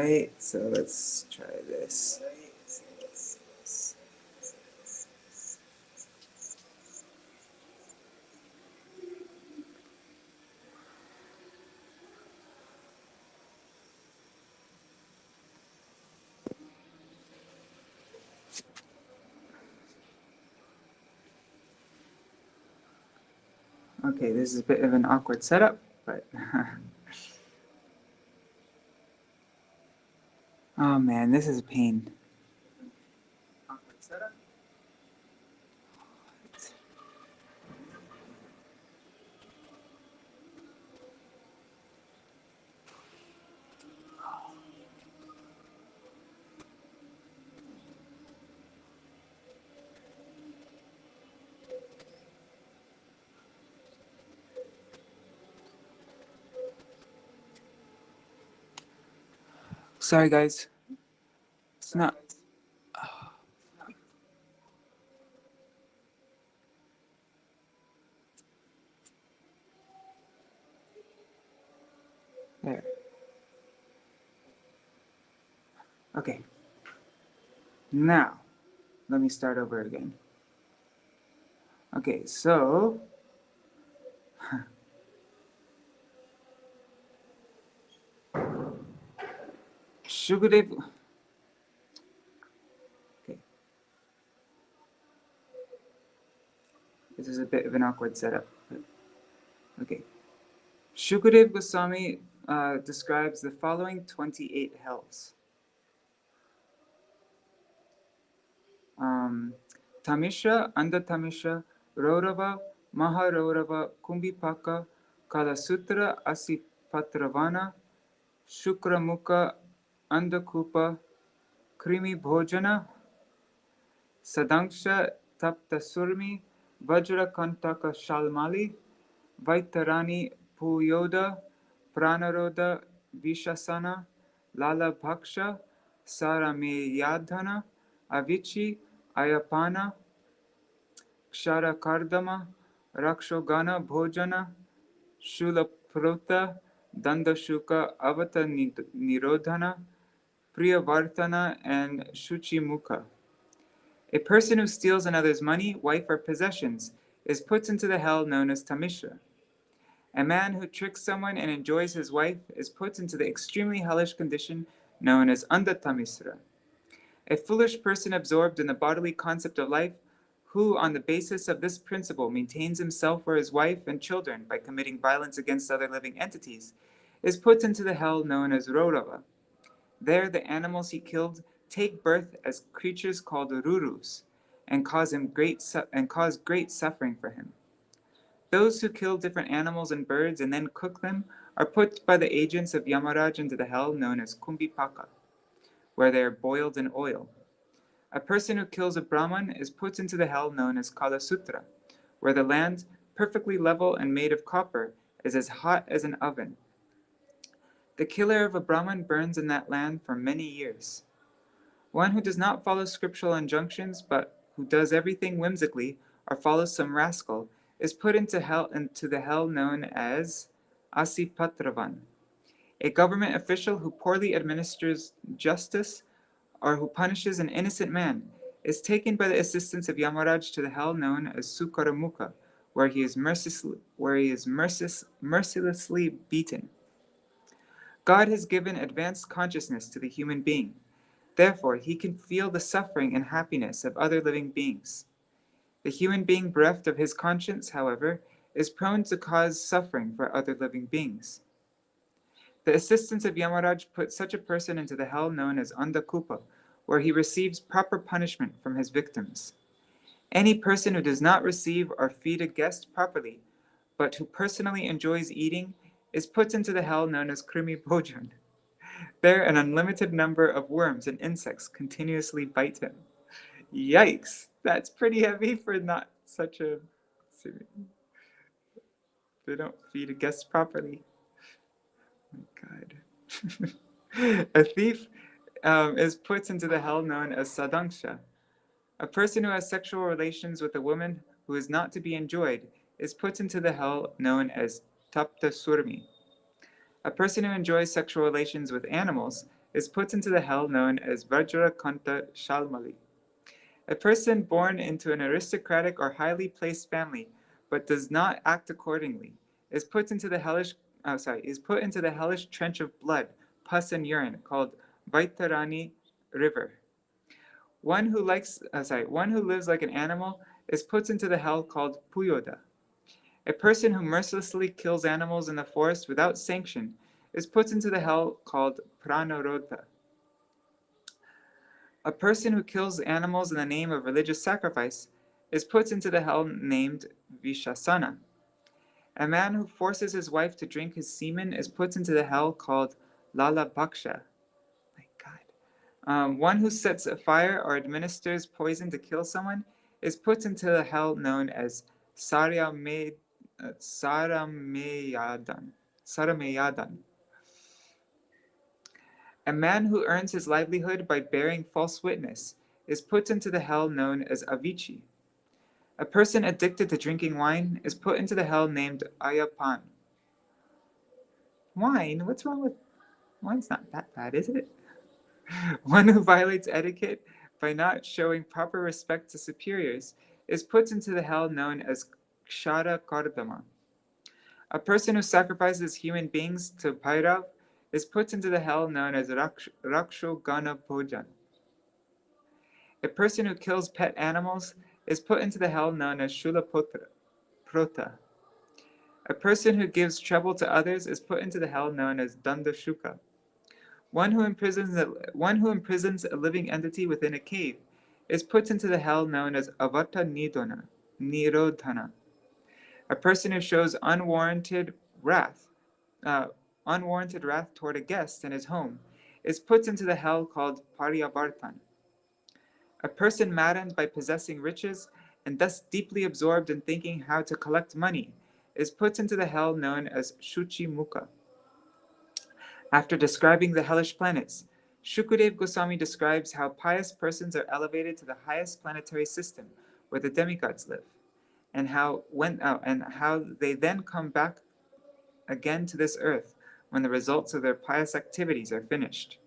right, so let's try this. Okay, this is a bit of an awkward setup, but oh man, this is a pain. Awkward setup. Sorry guys, it's not. There. Okay. Now, let me start over again. Okay, so Shukadev. Okay. This is a bit of an awkward setup. Okay. Shukadev Goswami describes the following 28 hells. Tamisha, Andatamisha, Raurava, Maharaurava, Kumbhipaka, Kalasutra, Asipatravana, Shukramukha, Andakupa, Krimi Bhojana, Sadanksha, Taptasurmi, Vajrakantaka Shalmali, Vaitarani Puyoda, Pranaroda Vishasana, Lala Bhaksha, Sarameyadhana, Avichi, Ayapana, Kshara Kardama, Rakshogana Bhojana, Shulaprota, Dandashuka, Avata Nirodhana, Priyavartana, and Shuchimukha. A person who steals another's money, wife, or possessions is put into the hell known as Tamisha. A man who tricks someone and enjoys his wife is put into the extremely hellish condition known as Andatamisra. A foolish person absorbed in the bodily concept of life, who, on the basis of this principle, maintains himself or his wife and children by committing violence against other living entities, is put into the hell known as Raurava. There the animals he killed take birth as creatures called Rurus, and cause great suffering for him. Those who kill different animals and birds and then cook them are put by the agents of Yamaraj into the hell known as Kumbhipaka, where they are boiled in oil. A person who kills a Brahman is put into the hell known as Kalasutra, where the land, perfectly level and made of copper, is as hot as an oven. The killer of a Brahman burns in that land for many years. One who does not follow scriptural injunctions, but who does everything whimsically or follows some rascal, is put into the hell known as Asipatravan. A government official who poorly administers justice or who punishes an innocent man is taken by the assistance of Yamaraj to the hell known as Sukaramukha, where he is mercilessly beaten. God has given advanced consciousness to the human being. Therefore, he can feel the suffering and happiness of other living beings. The human being bereft of his conscience, however, is prone to cause suffering for other living beings. The assistance of Yamaraj puts such a person into the hell known as Andakupa, where he receives proper punishment from his victims. Any person who does not receive or feed a guest properly, but who personally enjoys eating, is put into the hell known as Krimi Bhojan. There, an unlimited number of worms and insects continuously bite him. Yikes! That's pretty heavy for not such a... They don't feed a guest properly. Oh my God. A thief is put into the hell known as Sadanksha. A person who has sexual relations with a woman who is not to be enjoyed is put into the hell known as Tapta Surmi. A person who enjoys sexual relations with animals is put into the hell known as Vajrakanta Shalmali. A person born into an aristocratic or highly placed family but does not act accordingly is put into the hellish trench of blood, pus, and urine called Vaitarani River. One who lives like an animal is put into the hell called Puyoda. A person who mercilessly kills animals in the forest without sanction is put into the hell called Pranarodha. A person who kills animals in the name of religious sacrifice is put into the hell named Vishasana. A man who forces his wife to drink his semen is put into the hell called Lala Bhaksha. My God. One who sets a fire or administers poison to kill someone is put into the hell known as Saramayadan. A man who earns his livelihood by bearing false witness is put into the hell known as Avicii. A person addicted to drinking wine is put into the hell named Ayapan. Wine? What's wrong with... Wine's not that bad, is it? One who violates etiquette by not showing proper respect to superiors is put into the hell known as Kshara Kardama. A person who sacrifices human beings to Bhairav is put into the hell known as Raksho Gana Bhojan. A person who kills pet animals is put into the hell known as Shulaprota. A person who gives trouble to others is put into the hell known as Dandashuka. One who imprisons a living entity within a cave is put into the hell known as Avata Nirodhana. A person who shows unwarranted wrath toward a guest in his home is put into the hell called Pariyavartan. A person maddened by possessing riches and thus deeply absorbed in thinking how to collect money is put into the hell known as Shuchi Mukha. After describing the hellish planets, Shukadeva Goswami describes how pious persons are elevated to the highest planetary system where the demigods live, and how they then come back again to this earth when the results of their pious activities are finished.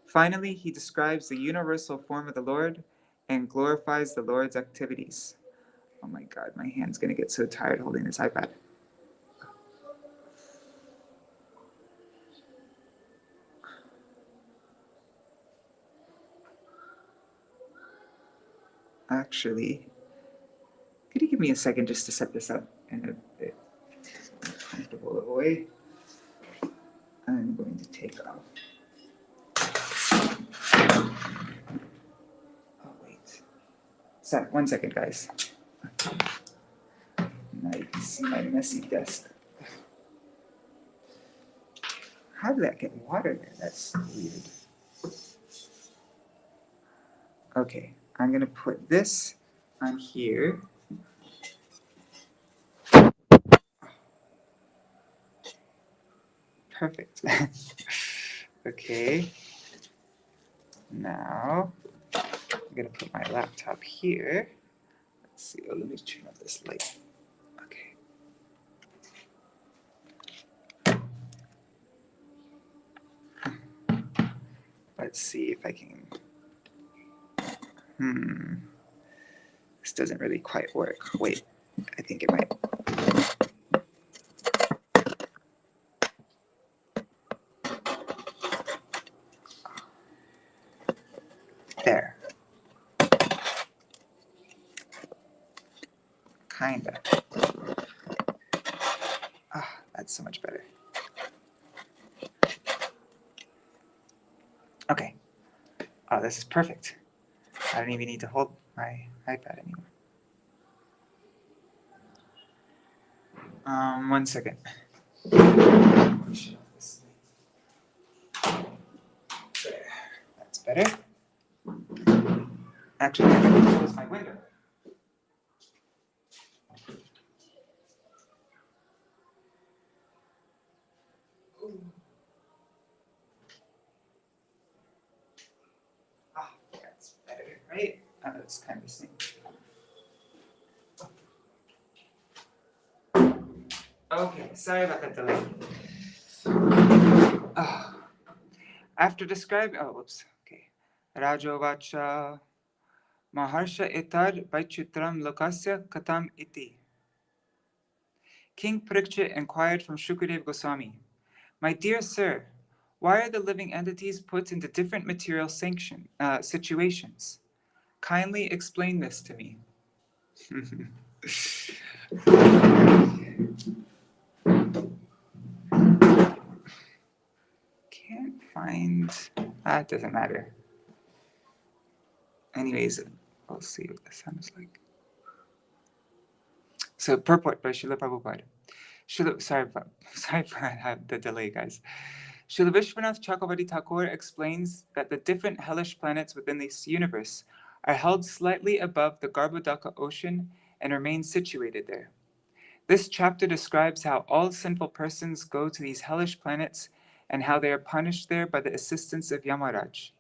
Finally, he describes the universal form of the Lord and glorifies the Lord's activities. Oh my God, my hand's going to get so tired holding this iPad. Actually, could you give me a second just to set this up in a bit comfortable way? I'm going to take off. Oh, wait. Sorry, 1 second, guys. Now you can see my messy desk. How did that get water there? That's weird. Okay, I'm going to put this on here. Perfect. Okay. Now, I'm going to put my laptop here. Let's see. Oh, let me turn off this light. Okay. Let's see if I can... This doesn't really quite work. Wait, I think it might. There. Kinda. Ah, that's so much better. Okay. Oh, this is perfect. I don't even need to hold my iPad anymore. 1 second. There. That's better. Actually, I'm going to close my window. Ah, that's better, right? It's kind of the same. Okay, sorry about that delay. After describing, Rajovacha Maharsha etar Vaichitram lokasya katam iti. King Parikshit inquired from Shukadeva Goswami, "My dear sir, why are the living entities put into different material situations? Kindly explain this to me." Can't find... it doesn't matter. Anyways, we'll see what this sounds like. So, purport by Srila Prabhupada. Sorry for the delay, guys. Srila Vishwanath Chakravarti Thakur explains that the different hellish planets within this universe are held slightly above the Garbhodaka ocean and remain situated there. This chapter describes how all sinful persons go to these hellish planets and how they are punished there by the assistance of Yamaraj.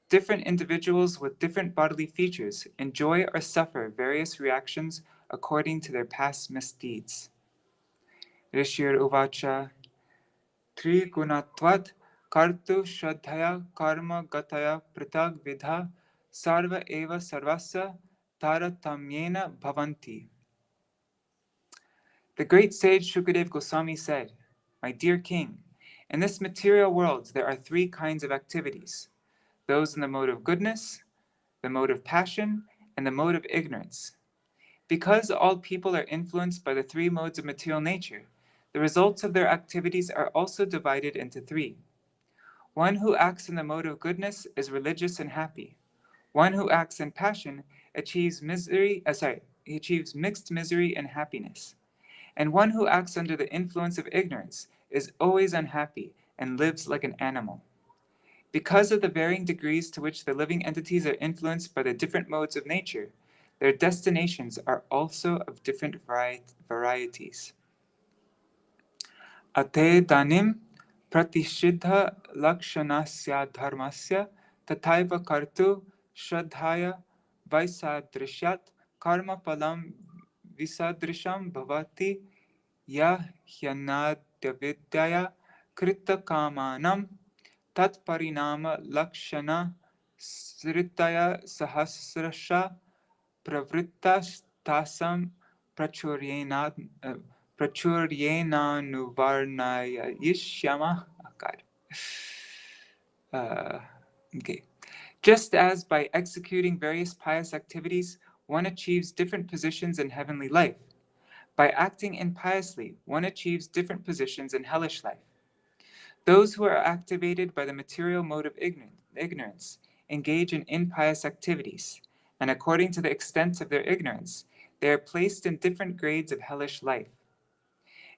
Different individuals with different bodily features enjoy or suffer various reactions according to their past misdeeds. Rishir Uvacha Trigunatvat Kartu Shraddhaya Karma Gataya Pritag Vidha Sarva Eva Sarvasya Taratamyena Bhavanti. The great sage Shukadeva Goswami said, "My dear king, in this material world there are three kinds of activities: those in the mode of goodness, the mode of passion, and the mode of ignorance. Because all people are influenced by the three modes of material nature, the results of their activities are also divided into three. One who acts in the mode of goodness is religious and happy. One who acts in passion achieves he achieves mixed misery and happiness. And one who acts under the influence of ignorance is always unhappy and lives like an animal. Because of the varying degrees to which the living entities are influenced by the different modes of nature, their destinations are also of different varieties. Ate danim pratishidha lakshanasya dharmasya tataiva kartu shraddhaya vaisadrishyat karma palam visadrisham bhavati ya hyanadyavidyaya krita kamanam tat parinama lakshana sritaya sahasrasha pravrittas tasam prachuryenanuvarnayishyama. Okay. Just as by executing various pious activities, one achieves different positions in heavenly life, by acting impiously, one achieves different positions in hellish life. Those who are activated by the material mode of ignorance engage in impious activities, and according to the extent of their ignorance, they are placed in different grades of hellish life.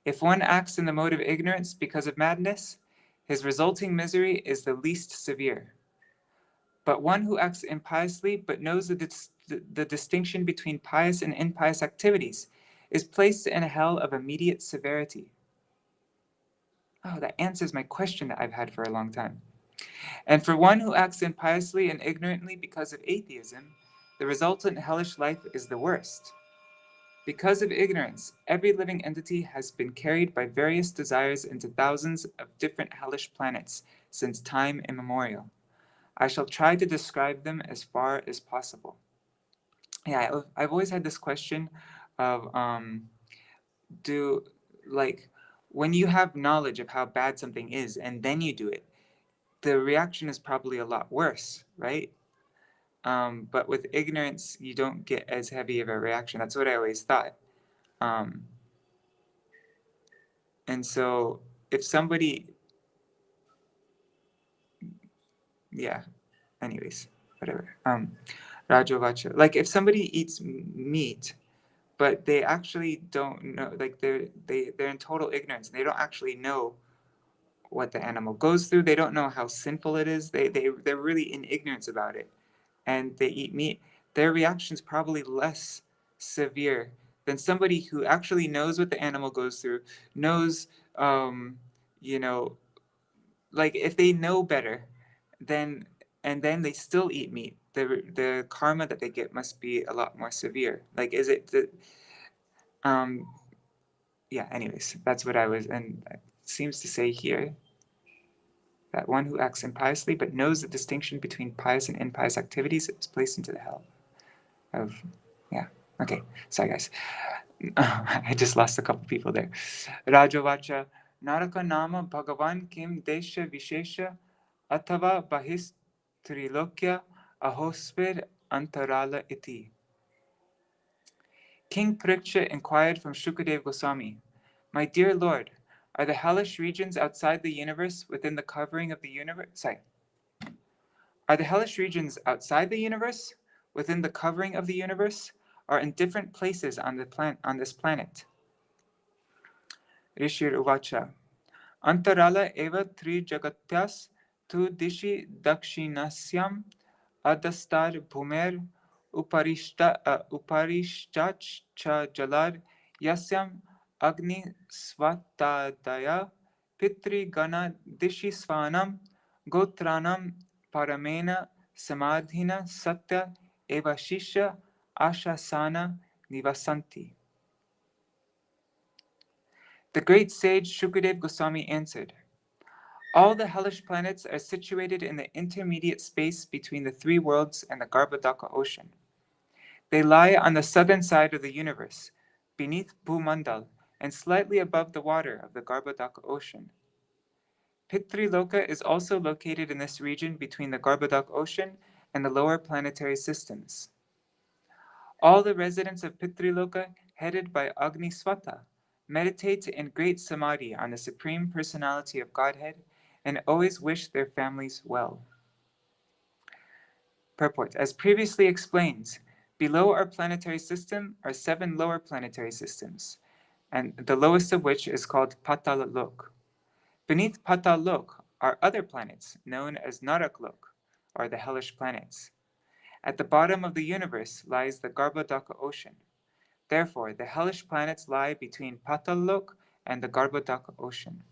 If one acts in the mode of ignorance because of madness, his resulting misery is the least severe. But one who acts impiously but knows the distinction between pious and impious activities is placed in a hell of immediate severity. Oh, that answers my question that I've had for a long time. And for one who acts impiously and ignorantly because of atheism, the resultant hellish life is the worst. Because of ignorance, every living entity has been carried by various desires into thousands of different hellish planets since time immemorial. I shall try to describe them as far as possible. Yeah, I've always had this question of when you have knowledge of how bad something is and then you do it, the reaction is probably a lot worse, right? But with ignorance, you don't get as heavy of a reaction. That's what I always thought. And so if somebody, anyways, whatever. Rajavacha, like if somebody eats meat, but they actually don't know, like they're in total ignorance. They don't actually know what the animal goes through. They don't know how sinful it is. They're really in ignorance about it, and they eat meat. Their reaction's probably less severe than somebody who actually knows what the animal goes through, knows, like if they know better, then they still eat meat. The karma that they get must be a lot more severe. Like, is it the anyways, that's what I was, and it seems to say here. that one who acts impiously but knows the distinction between pious and impious activities is placed into the hell of, yeah, okay, sorry guys. I just lost a couple people there. Rajavacha, Naraka Nama Bhagavan Kim Desha Vishesha Atava Bahis Trilokya Ahospir Antarala Iti. King Pariksha inquired from Shukadeva Goswami, "My dear Lord, are the hellish regions outside the universe within the covering of the universe? Are the hellish regions outside the universe, within the covering of the universe, or in different places on this planet?" Rishir Uvacha, Antarala eva tri jagatyas tu dishi dakshinasyam adastar bhumer uparishchach cha jalar yasyam agni svatadaya pitri gana dishi svanam gotranam paramena samadhina satya eva shisha ashasana nivasanti. The great sage Shukadeva Goswami answered, "All the hellish planets are situated in the intermediate space between the three worlds and the Garbhodaka ocean. They lie on the southern side of the universe, beneath Bhumandal, and slightly above the water of the Garbhodaka ocean. Pitṛloka is also located in this region between the Garbhodaka ocean and the lower planetary systems. All the residents of Pitṛloka, headed by Agni Swata, meditate in great samadhi on the Supreme Personality of Godhead and always wish their families well." Purport. As previously explained, below our planetary system are 7 lower planetary systems, and the lowest of which is called Pitṛloka. Beneath Pitṛloka are other planets known as Naraklok, or the hellish planets. At the bottom of the universe lies the Garbhodaka ocean. Therefore, the hellish planets lie between Pitṛloka and the Garbhodaka ocean.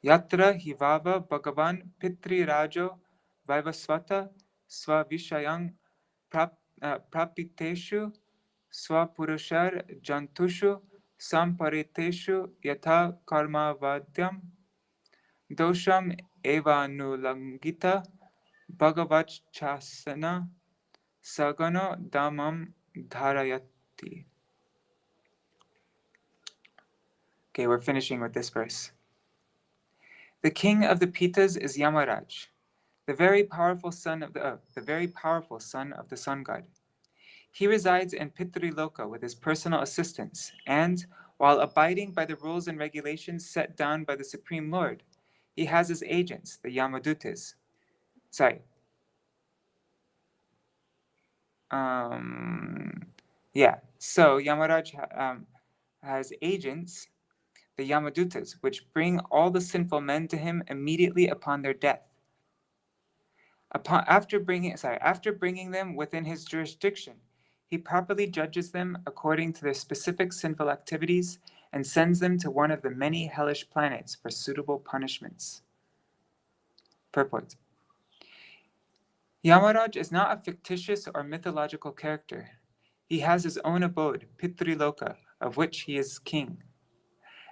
Yatra hivava Bhagavan Pitri Rajo Vaivasvata Svavishayang Prapiteshu Swapurushar Jantushu Sampariteshu Yatha Karmavadyam Dosham Evanulangita Bhagavachasana Sagano Damam Dharayati. Okay, we're finishing with this verse. The king of the Pitas is Yamaraj, the very powerful son of the sun god. He resides in Pitṛloka with his personal assistants, and, while abiding by the rules and regulations set down by the Supreme Lord, he has his agents, the Yamadutas. So Yamaraj has agents, the Yamadutas, which bring all the sinful men to him immediately upon their death. After bringing them within his jurisdiction, he properly judges them according to their specific sinful activities and sends them to one of the many hellish planets for suitable punishments. Purport. Yamaraj is not a fictitious or mythological character. He has his own abode, Pitṛloka, of which he is king.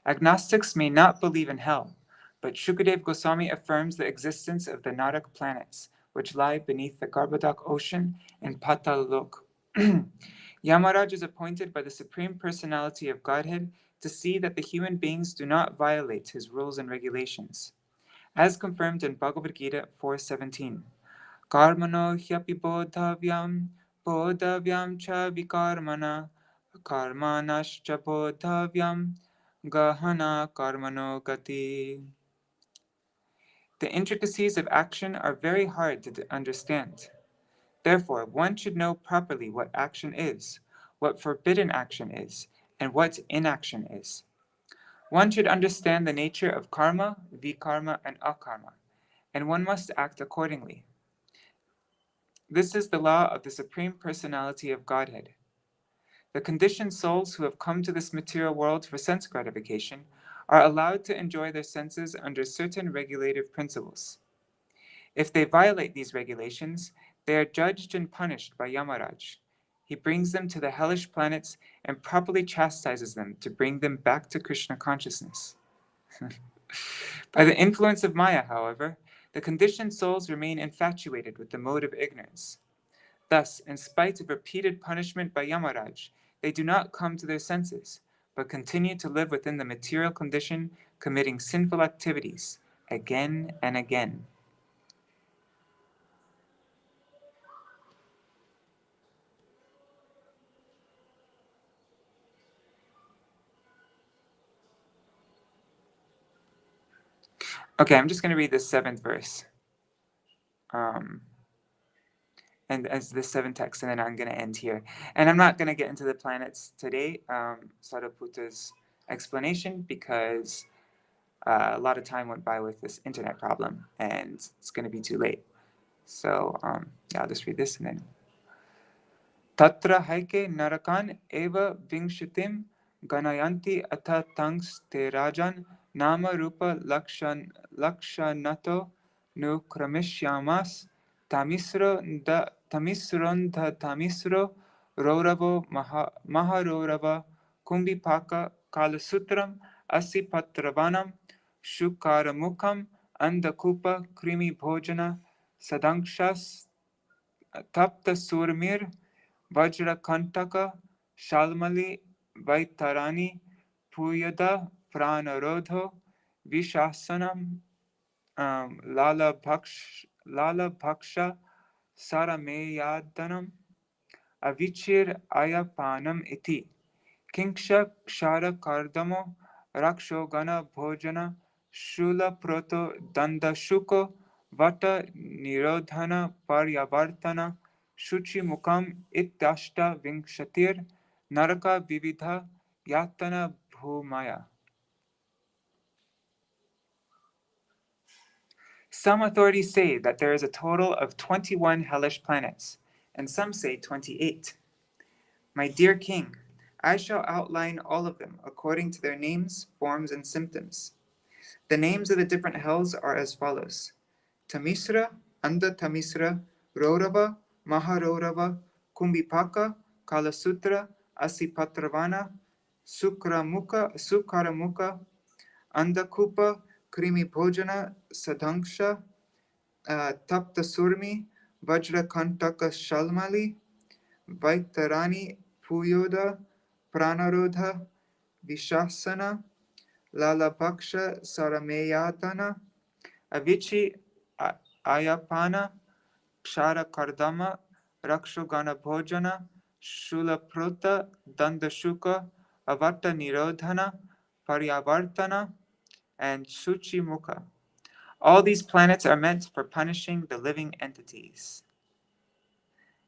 Agnostics may not believe in hell, but Shukadeva Goswami affirms the existence of the Narak planets, which lie beneath the Garbhodaka ocean in Pitṛloka. Yamaraj is appointed by the Supreme Personality of Godhead to see that the human beings do not violate his rules and regulations. As confirmed in Bhagavad Gita 4.17, Karmano hyapi bodhavyam cha vikarmana, karmanascha bodhavyam, gahana karmano gati. The intricacies of action are very hard to understand. Therefore, one should know properly what action is, what forbidden action is, and what inaction is. One should understand the nature of karma, vikarma, and akarma, and one must act accordingly. This is the law of the Supreme Personality of Godhead. The conditioned souls who have come to this material world for sense gratification are allowed to enjoy their senses under certain regulative principles. If they violate these regulations, they are judged and punished by Yamaraj. He brings them to the hellish planets and properly chastises them to bring them back to Krishna consciousness. By the influence of Maya, however, the conditioned souls remain infatuated with the mode of ignorance. Thus, in spite of repeated punishment by Yamaraj, they do not come to their senses, but continue to live within the material condition, committing sinful activities again and again. Okay, I'm just going to read the 7th verse. And as the 7th text, and then I'm going to end here. And I'm not going to get into the planets today, Sadaputa's explanation, because a lot of time went by with this internet problem, and it's going to be too late. So yeah, I'll just read this and then. Tatra haike narakan eva vingshutim ganayanti atha tangs te rajan nama rupa lakshanato nu kramishyamas tamisro roravo maharorava kumbhipaka kalasutram asipatravanam shukaramukham andakupa krimi bhojana sadangshas tapta surmir Vajrakantaka, Shalmali, Vaitarani, Puyada, Pranarodho, Vishasanam, Lala Bhaksha, Sarameyadanam, Avichir Ayapanam iti, Kinksha Kshara Kardamo, Rakshogana Bhojana, Shula Proto Dandashuko, Vata Nirodhana Paryavartana, Shuchi Mukam Ityashta Vingshatir Naraka Vividha Yatana Bhumaya. Some authorities say that there is a total of 21 hellish planets, and some say 28. My dear king, I shall outline all of them according to their names, forms, and symptoms. The names of the different hells are as follows: Tamisra, Anda Tamisra, Rorava, Maharorava, Kumbhipaka, Kalasutra, Asipatravana, Sukaramuka, Andakupa, Krimi Bhojana, Sadhangsha, Tapta Surmi, Vajrakantaka Shalmali, Vaitarani, Puyoda, Pranarodha, Vishasana, Lalapaksha, Sarameyatana, Avichi, Ayapana, Kshara Kardama, Rakshogana Bhojana, Shulaprota, Dandashuka, Avata Nirodhana, Paryavartana, and Shuchi Mukha. All these planets are meant for punishing the living entities.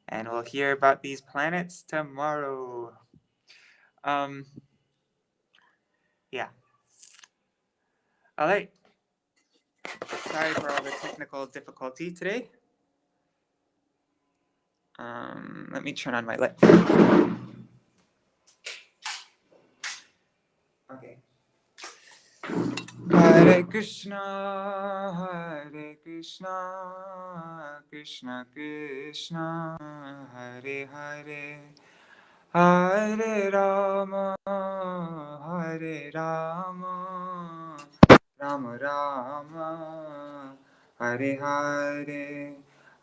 And we'll hear about these planets tomorrow. Yeah. All right. Sorry for all the technical difficulty today. Let me turn on my light. Okay. Hare Krishna, Krishna Krishna, Hare Hare, Hare Rama, Rama Rama, Hare Hare,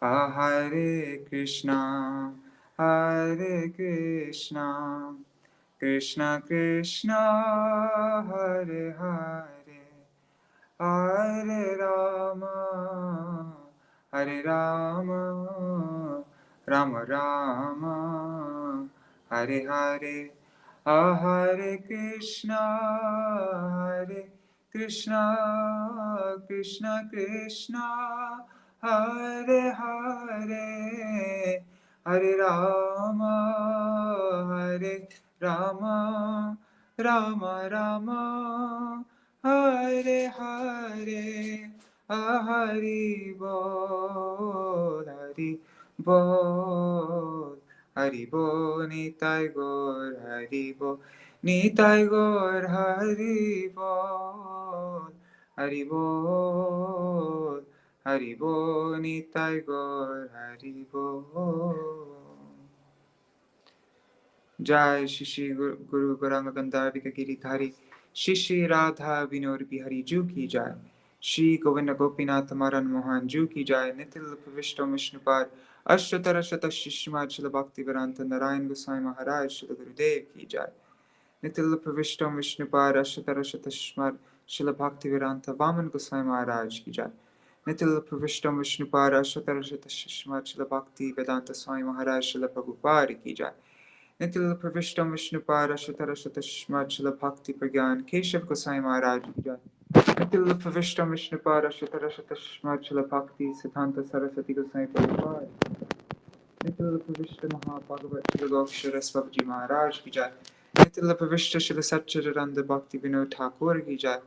Hare Krishna, Krishna Krishna, Hare Hare, Hare Rama, Rama Rama, Hare Hare, Hare Krishna, Krishna Krishna, Hare Hare, Hare Rama, Rama Rama, Hare Hare, Hari Bol, Hari Bol, Hari Bol, Nitai Gaur, Hari Bol, Nitai Gaur, Hari Bol, Hari Bol, Hari Bol, Nitai Gaur, Hari Bol. Jai Shri Guru Gauranga Gandharva Giridhari Shri Shri Radha Vinod Bihari Ju ki jai. Shri Govinda Gopinath Maran Mohan Ju ki jai. Nitil Pravishta Vishnupad Ashtatara Shata Shishmad Shila Bhakti Vedanta Narayan Goswami Maharaj Shila Gurudev ki jai. Nitil Pravishta Vishnupad Ashtatara Shata Shishmad Shila Bhakti Vedanta Vaman Goswami Maharaj ki jai. Nitil Pravishta Vishnupad Ashtatara Shata Shishmad Shila Bhakti Vedanta Swami Maharaj Shila Prabhupada ki jai. Nitil Pravishtam Vishnupad Ashatara Shatashmat Shila Bhakti Pragyan Keshav Goswami Maharaj ki jai. Nitil Pravishtam Vishnupad Ashatara Shatashmat Shila Bhakti Siddhanta Saraswati Goswami Prabhupada. Nitil Pravishta Mahabhagavat Shila Gokshara Swabji Maharaj ki jai. Nitil Pravishta Shila Satchidananda Bhakti Vinod Thakur ki jai.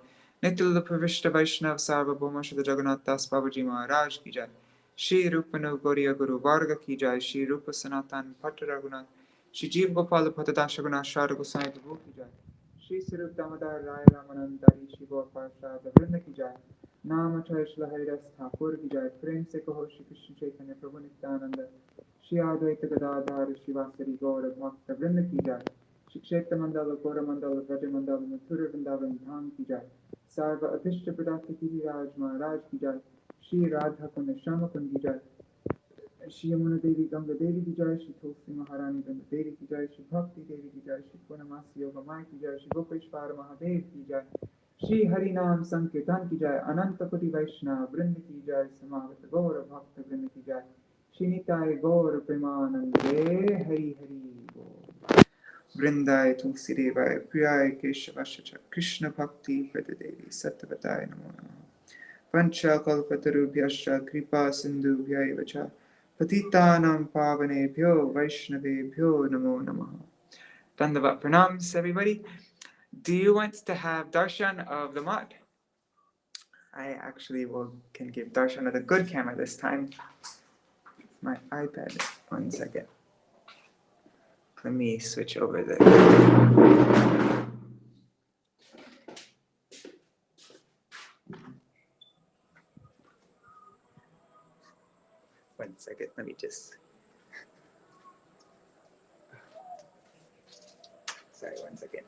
Nitil Pravishta Vaishnav Sarvabhauma Shila Jagannath Das Babaji Maharaj ki jai. Shri Rupanu Gauriya Guru Varga ki jai. Shri Rupa Sanatan Bhatta Raghunath Shri Jeev Gopal Bhattadasha Gunashara Goswami Prabhu ki jai. Shri Sarup Damodar Rai Ramanandari Shri Gaur Parshad Vrinda ki jai. Namachay Shri Haridas Thakur ki jai. Prem se kaho Shri Krishna Chaitanya Prabhu Nityananda Shri Advaita Gadadhar Shri Vasari Gaur Bhakta Vrinda ki jai. Shri Kshetra Mandala Gora Mandala Vraja Mandala Mathura Vrindavan Dham ki jai. Sarva Abhishta Pradata Giri Raj Maharaj ki jai. Shri Radha Kunda Shama Kunda ki jai. Shri Yamuna Devi Ganga Devi ki jai, Shri Tulsi Maharani Ganga Devi ki jai, Shri Bhakti Devi ki jai, Shri Purnamasi Yoga Mai ki jai, Shri Gopeshwara Mahadev ki jai, Shri Harinam Sankirtan ki jai, Ananta Koti Vaishnava Vrinda ki jai, Samagata Gaura Bhakta Vrinda ki jai, Shri Nitai Gaura Premanande Hari Hari Gaur. Vrindai Tulsi Devai Priyai Keshavascha Krishna Bhakti Pradadevi Sattvatai Namo Namaha Pancha Kalpatarubhyascha Kripa Sindhubhyaiva cha Patitanam Pavanebhyo Vaishnavebhyo Namo Namaha. Dandavat Pranams, everybody. Do you want to have darshan of the mat? I actually can give darshan of the good camera this time. My iPad. 1 second. Let me switch over there. 1 second. Let me just. Sorry, 1 second.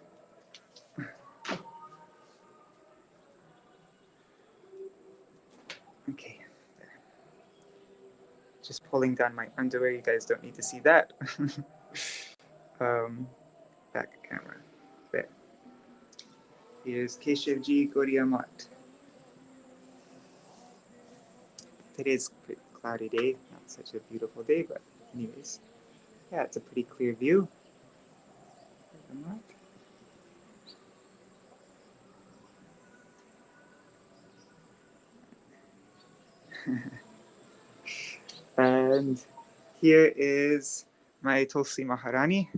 Okay. There. Just pulling down my underwear. You guys don't need to see that. Back camera. There. Here's Keshevji Gaudiya Mat. Today's a pretty cloudy day. Not such a beautiful day, but anyways. Yeah, it's a pretty clear view. And here is my Tulsi Maharani.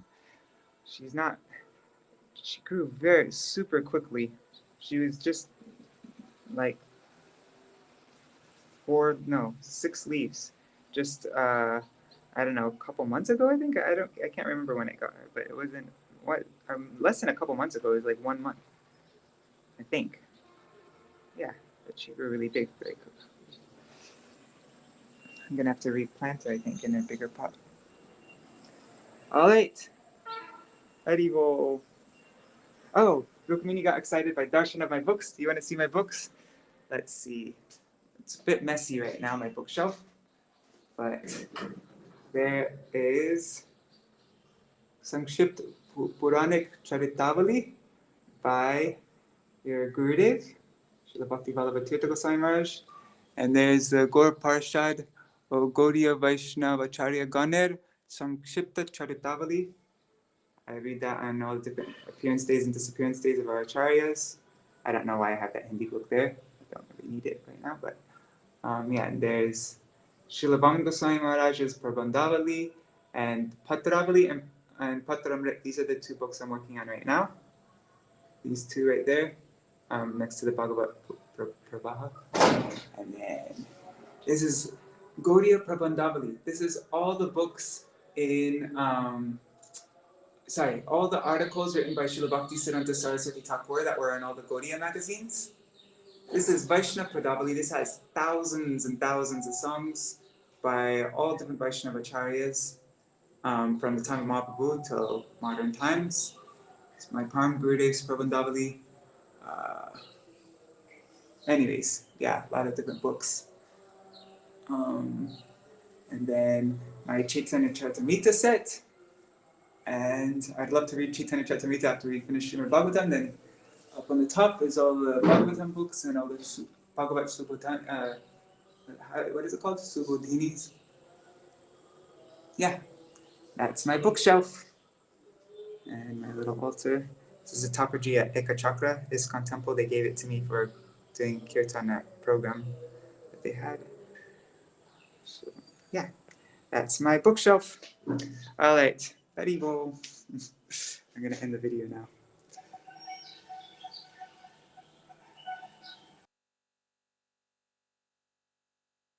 She grew super quickly. She was just like 6 leaves. Just, I don't know, a couple months ago, I think. I can't remember when I got her, but it wasn't, less than a couple months ago. It was like 1 month, I think. Yeah, but she grew really big very quickly. I'm gonna have to replant her, I think, in a bigger pot. All right. Haribo. Oh, Rukmini got excited by darshan of my books. Do you want to see my books? Let's see. It's a bit messy right now, my bookshelf. But there is Sankshipt Puranik Charitavali by your Gurudev, Srila Bhakti Vallabha Tirtha Goswami Maharaj. And there's the Gaur Parshad Gaudiya Vaishnava Acharya Ganer Sankshipta Charitavali. I read that on all the different appearance days and disappearance days of our acharyas. I don't know why I have that Hindi book there. I don't really need it right now, but and there's Srila Bhaman Goswami Maharaj's Prabandhavali and Patravali and Patramrit. These are the 2 books I'm working on right now. These 2 right there, next to the Bhagavat Prabha. And then this is Gaudiya Prabandhavali. This is all the books in, all the articles written by Srila Bhaktisiddhanta Saraswati Thakur that were in all the Gaudiya magazines. This is Vaishnava Pradavali. This has thousands and thousands of songs by all different Vaishnava acharyas from the time of Mahaprabhu till modern times. It's my Param Gurudev's Prabandhavali. Anyways, yeah, a lot of different books. And then my Chaitanya Charitamrita set. And I'd love to read Chaitanya Charitamrita after we finish Śrīmad-Bhāgavatam. Then up on the top is all the Bhagavatam books and all the Bhagavat Subodhan, what is it called? Subodhinis. Yeah, that's my bookshelf. And my little altar. This is a Thakurji at Ekachakra, ISKCON temple. They gave it to me for doing Kirtana program that they had. So, yeah, that's my bookshelf. All right, Haribol. I'm going to end the video now.